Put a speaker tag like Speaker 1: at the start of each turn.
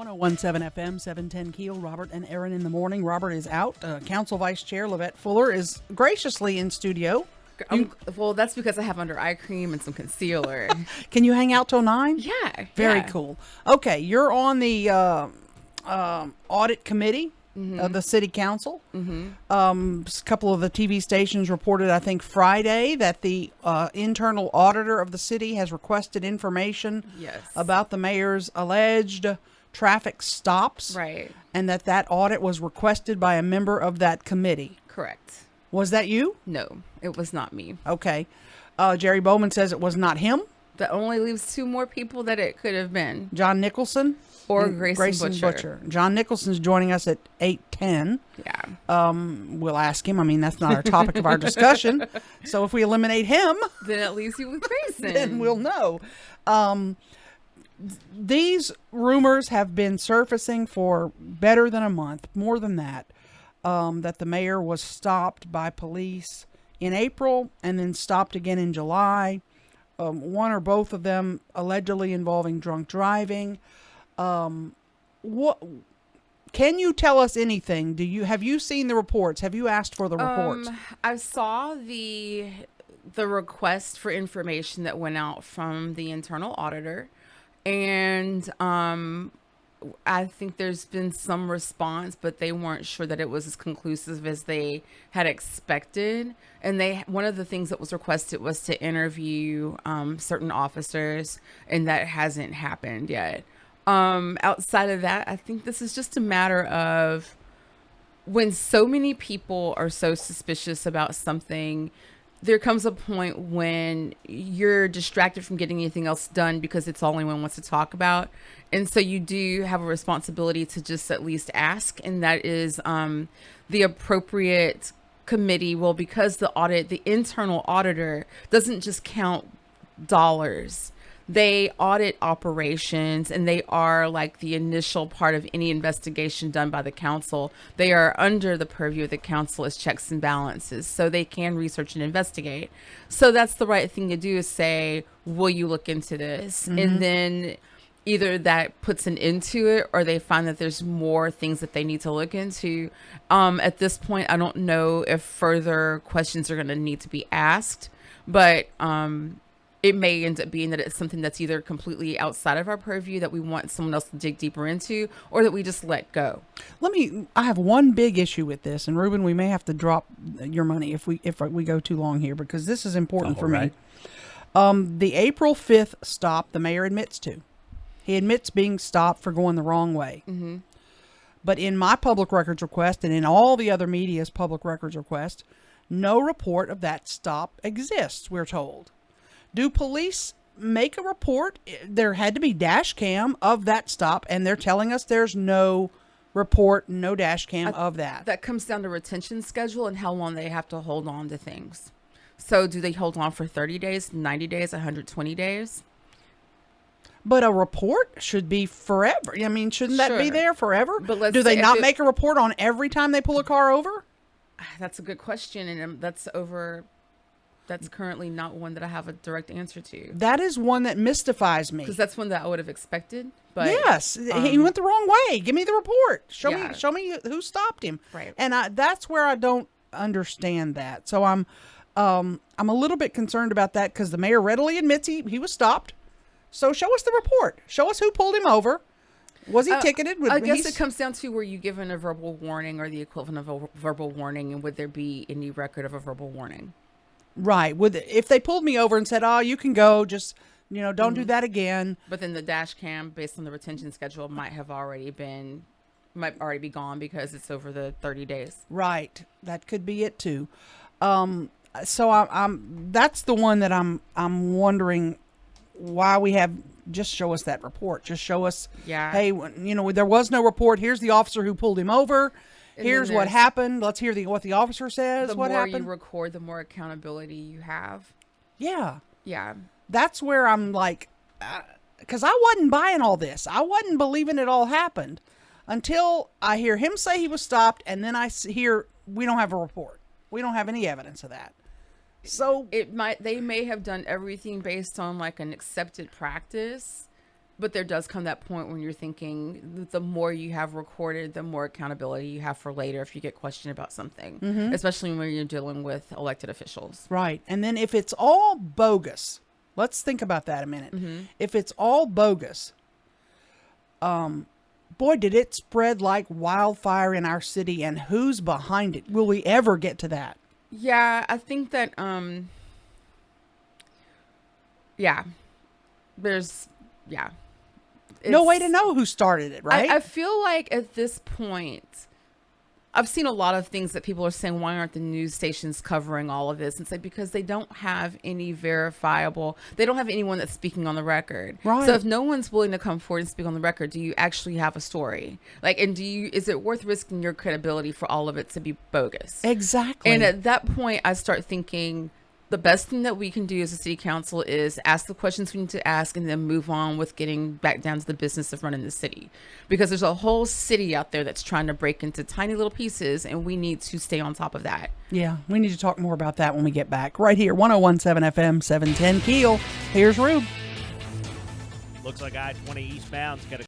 Speaker 1: 1017 FM, 710 Keel. Robert and Aaron in the morning. Robert is out. Council Vice Chair LeVette Fuller is graciously in studio.
Speaker 2: Well, that's because I have under eye cream and some concealer.
Speaker 1: Can you hang out till 9?
Speaker 2: Yeah.
Speaker 1: Very cool. Okay, you're on the audit committee of the city council. A couple of the TV stations reported, I think, Friday that the internal auditor of the city has requested information about the mayor's alleged traffic stops.
Speaker 2: Right.
Speaker 1: And that audit was requested by a member of that committee.
Speaker 2: Correct.
Speaker 1: Was that you?
Speaker 2: No, it was not me.
Speaker 1: Okay. Jerry Bowman says it was not him.
Speaker 2: That only leaves two more people that it could have been.
Speaker 1: John Nicholson.
Speaker 2: Or Grayson Butcher.
Speaker 1: John Nicholson's joining us at 8:10.
Speaker 2: Yeah.
Speaker 1: We'll ask him. I mean, that's not our topic of our discussion. So if we eliminate him,
Speaker 2: then at least you with Grayson.
Speaker 1: Then we'll know. These rumors have been surfacing for better than a month, more than that, that the mayor was stopped by police in April and then stopped again in July. One or both of them allegedly involving drunk driving. What can you tell us anything? Have you seen the reports? Have you asked for the reports?
Speaker 2: I saw the request for information that went out from the internal auditor, and I think there's been some response, but they weren't sure that it was as conclusive as they had expected. And one of the things that was requested was to interview certain officers, and that hasn't happened yet. Outside of that, I think this is just a matter of when so many people are so suspicious about something, there comes a point when you're distracted from getting anything else done because it's all anyone wants to talk about. And so you do have a responsibility to just at least ask. And that is the appropriate committee. Well, because the internal auditor doesn't just count dollars. They audit operations, and they are like the initial part of any investigation done by the council. They are under the purview of the council as checks and balances, so they can research and investigate. So that's the right thing to do, is say, will you look into this? And then either that puts an end to it, or they find that there's more things that they need to look into. At this point, I don't know if further questions are going to need to be asked, but it may end up being that it's something that's either completely outside of our purview that we want someone else to dig deeper into, or that we just let go.
Speaker 1: I have one big issue with this, and Ruben, we may have to drop your money if we go too long here, because this is important for me. The April 5th stop, the mayor admits to. He admits being stopped for going the wrong way. But in my public records request, and in all the other media's public records request, no report of that stop exists, we're told. Do police make a report? There had to be dash cam of that stop, and they're telling us there's no report, no dash cam of that.
Speaker 2: That comes down to retention schedule and how long they have to hold on to things. So do they hold on for 30 days, 90 days, 120 days?
Speaker 1: But a report should be forever. I mean, shouldn't that be there forever?
Speaker 2: But
Speaker 1: do they not make a report on every time they pull a car over?
Speaker 2: That's a good question, and that's currently not one that I have a direct answer to.
Speaker 1: That is one that mystifies me.
Speaker 2: Because that's one that I would have expected. But
Speaker 1: yes, he went the wrong way. Give me the report. Show me who stopped him.
Speaker 2: Right.
Speaker 1: And that's where I don't understand that. So I'm a little bit concerned about that, because the mayor readily admits he was stopped. So show us the report. Show us who pulled him over. Was he ticketed?
Speaker 2: I guess it comes down to, were you given a verbal warning or the equivalent of a verbal warning, and would there be any record of a verbal warning?
Speaker 1: Right. If they pulled me over and said, "Oh, you can go, just don't do that again."
Speaker 2: But then the dash cam, based on the retention schedule, might already be gone because it's over the 30 days.
Speaker 1: Right. That could be it too. So I'm that's the one that I'm wondering why we have. Just show us that report. Just show us.
Speaker 2: Yeah.
Speaker 1: Hey, there was no report. Here's the officer who pulled him over. Here's what happened. Let's hear what the officer says. What happened? The more
Speaker 2: you record, the more accountability you have.
Speaker 1: Yeah.
Speaker 2: Yeah.
Speaker 1: That's where I'm like, because I wasn't buying all this. I wasn't believing it all happened until I hear him say he was stopped, and then I hear we don't have a report. We don't have any evidence of that. So
Speaker 2: they may have done everything based on like an accepted practice, But there does come that point when you're thinking the more you have recorded, the more accountability you have for later if you get questioned about something, especially when you're dealing with elected officials.
Speaker 1: Right. And then if it's all bogus, let's think about that a minute. If it's all bogus, boy, did it spread like wildfire in our city, and who's behind it? Will we ever get to that?
Speaker 2: Yeah, I think that, there's,
Speaker 1: no way to know who started it, right?
Speaker 2: I feel like at this point, I've seen a lot of things that people are saying, why aren't the news stations covering all of this? And it's like, because they don't have any verifiable, they don't have anyone that's speaking on the record.
Speaker 1: Right.
Speaker 2: So if no one's willing to come forward and speak on the record, do you actually have a story? Like, and is it worth risking your credibility for all of it to be bogus?
Speaker 1: Exactly.
Speaker 2: And at that point, I start thinking, the best thing that we can do as a city council is ask the questions we need to ask and then move on with getting back down to the business of running the city. Because there's a whole city out there that's trying to break into tiny little pieces, and we need to stay on top of that.
Speaker 1: Yeah, we need to talk more about that when we get back. Right here, 101.7 FM, 710 Keel. Here's Rube.
Speaker 3: Looks like I-20 eastbound's got a